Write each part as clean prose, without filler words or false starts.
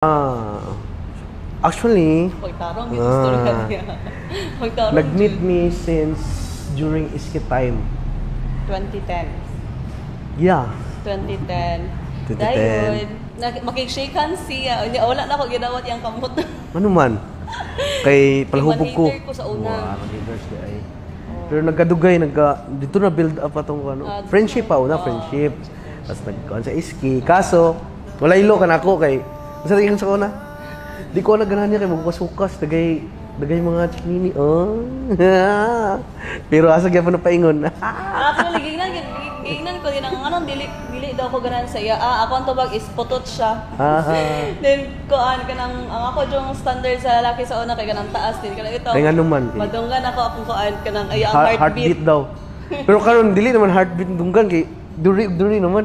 Ah, actually, Pagtarong yung istorya niya. Pagtarong nag-meet me since during iski time. 2010. Yeah. 2010. 2010. Dahil, makik-shake hands siya. Wala na ako ginawat yung kamot. Ano man? Kay palahubog ko. Iman-hater ko sa una. Haters di ay. Pero nagkadugay, dito na build up atong ano. Friendship pa una, friendship. Tapos nagkuhan sa iski. Kaso, wala ilo ka na ako kay sa tingin sa una. Di ko na ganahan niya kay magpasukas. Dagay mga chinini. Oh. Pero asa gyapon na paingon. Actually, gignan ko din ang anong dili daw ko ganahan sa iya. Ako ang tubag is putot siya. Then kuan kanang ang ako yung standard sa lalaki sa una kay kanang taas din kanang ito. Kaya nga naman. Madunggan ako akong kuan kanang ay ang heartbeat daw. Pero karon dili naman heartbeat dunggan kay duri naman.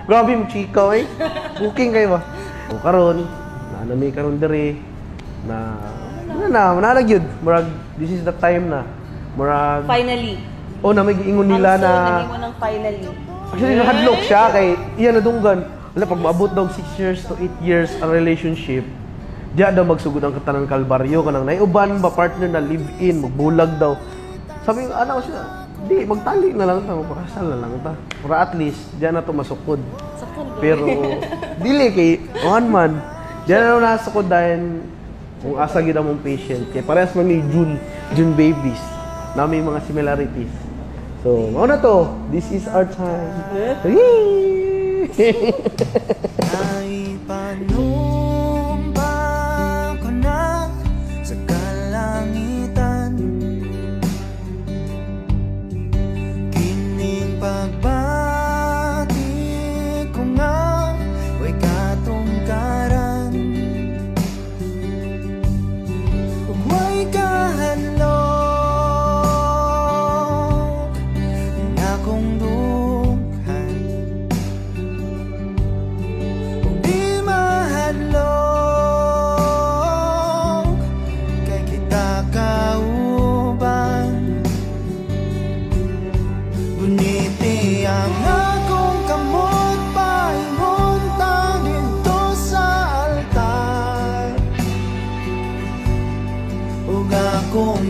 Grabe mo chika eh. Booking kayo ba? O karon, naanami karon diri na mananag yun. Murag, this is the time na. Murag, finally. Oh, na may giingon nila na. Ang mo ng finally. Actually, nahadlok siya kay iya na dunggan. Wala, pag maabot daw 6 years to 8 years ang relationship, diya daw magsugod ang katanan kalbaryo kanang naiuban ba partner na live-in, magbulag daw. Sabi ko, ano siya? Di, magtali na lang ta, magpakasal na lang ta. Para at least, diyan na to masukod. Pero, dili kay, one man, diyan na lang nasukod dahil kung asa gina mong patient. Kaya parehas man ni June babies, na may mga similarities. So, mauna to, this is our time. Ay, panumpa ko na sa kalangitan. Kining pagbati ko nga, way katungkaran. Way kahadlok na akong dughan. Kung di mahadlok, kay kita kauban. Guniti ang akong kamot, paingon ta dito sa altar. Ug akong